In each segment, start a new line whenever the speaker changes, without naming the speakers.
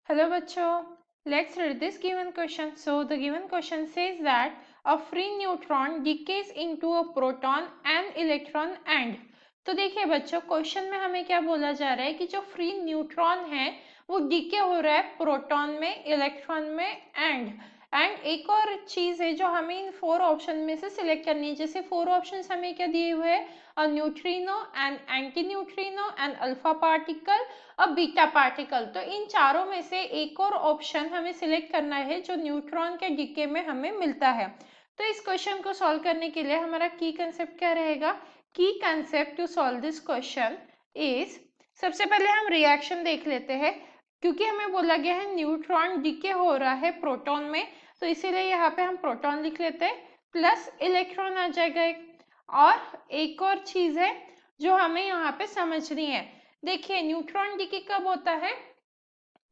Hello बच्चों, let's read this given question. So the given question says that a free neutron decays into a proton and electron and तो देखिए बच्चों, question में हमें क्या बोला जा रहा है कि जो फ्री न्यूट्रॉन है वो डीके हो रहा है प्रोटॉन में, इलेक्ट्रॉन में एंड एक और चीज है जो हमें इन 4 ऑप्शन में से सिलेक्ट करनी है। जैसे 4 ऑप्शंस हमें क्या दिए हुए हैं, a neutrino and anti neutrino and alpha particle और बीटा पार्टिकल। तो इन चारों में से एक और ऑप्शन हमें सिलेक्ट करना है जो न्यूट्रॉन के डीके में हमें मिलता है। तो इस क्वेश्चन को सॉल्व करने के लिए हमारा की कंसेप्ट क्या रहेगा? की concept to solve this question is, सबसे पहले हम रिएक्शन देख लेते हैं। क्योंकि हमें बोला गया है न्यूट्रॉन डीके हो रहा है प्रोटॉन में, तो इसीलिए यहाँ पे हम प्रोटॉन लिख लेते हैं, प्लस इलेक्ट्रॉन आ जाएगा एक। और एक और चीज है जो हमें यहाँ पे समझनी है। देखिए न्यूट्रॉन डीके कब होता है?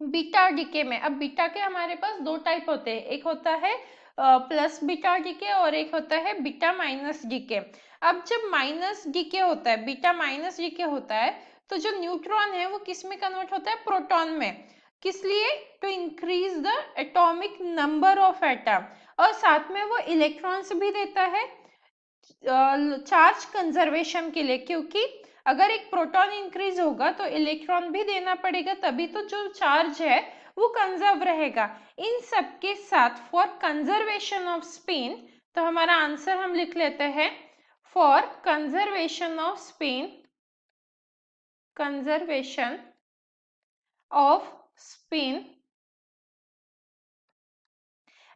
बीटा डीके में। अब बीटा के हमारे पास 2 टाइप होते हैं, एक होता है प्लस बीटा डीके और एक होता है बीटा माइनस डीके। अब जब माइनस डीके होता है, बीटा माइनस डीके होता है, तो जो न्यूट्रॉन है वो किस में कन्वर्ट होता है? प्रोटॉन में। किस लिए? To increase the atomic number of atom, और साथ में वो इलेक्ट्रॉन्स भी देता है चार्ज कंजर्वेशन के लिए। क्योंकि अगर एक प्रोटॉन इंक्रीज होगा तो इलेक्ट्रॉन भी देना पड़ेगा, तभी तो जो चार्ज है वो कंजर्व रहेगा। इन सब के साथ फॉर कंजर्वेशन ऑफ स्पिन, तो हमारा आंसर हम लिख लेते हैं for conservation off spin, conservation off spin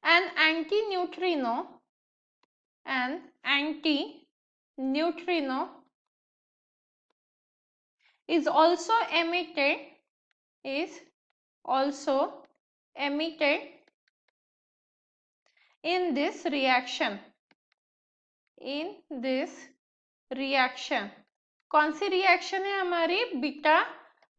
and anti neutrino is also emitted in this reaction। कौन सी रिएक्शन है हमारी? बीटा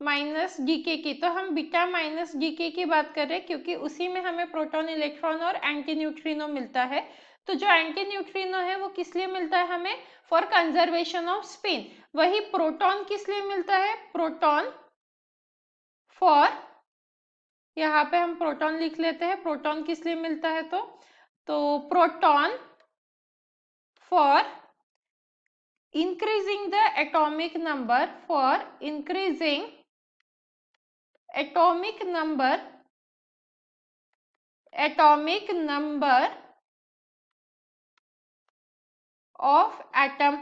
माइनस डीके की। तो हम बीटा माइनस डीके की बात कर रहे हैं क्योंकि उसी में हमें प्रोटॉन, इलेक्ट्रॉन और एंटी न्यूट्रिनो मिलता है। तो जो एंटी न्यूट्रिनो है वो किस लिए मिलता है हमें? For conservation off spin. वही प्रोटॉन किस लिए मिलता है? प्रोटॉन फॉर, यहाँ पे हम प्रोटॉन लिख लेते हैं, प्रोटॉन किस लिए मिलता है? तो proton for increasing the atomic number, for increasing atomic number of atom।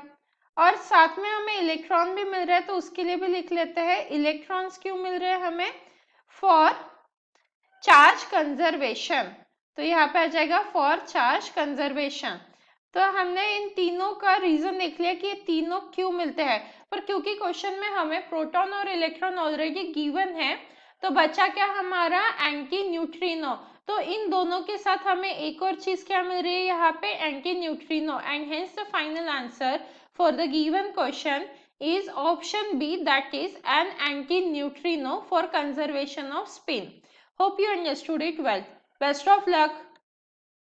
और साथ में हमें इलेक्ट्रॉन भी मिल रहा है, तो उसके लिए भी लिख लेते हैं इलेक्ट्रॉन्स क्यों मिल रहे हैं हमें? For charge conservation. तो यहाँ पे आ जाएगा फॉर चार्ज कंजर्वेशन। तो हमने इन तीनों का रीजन देख लिया कि ये तीनों क्यों मिलते हैं। पर क्योंकि क्वेश्चन में हमें प्रोटॉन और इलेक्ट्रॉन ऑलरेडी गिवन है, तो बचा क्या हमारा? Anti neutrino. तो इन दोनों के साथ हमें एक और चीज क्या मिल रही है यहाँ पे? Anti neutrino. And hence the final answer for the given question is option B, that is an anti-neutrino for conservation of spin. Hope you understood it well. Best of luck.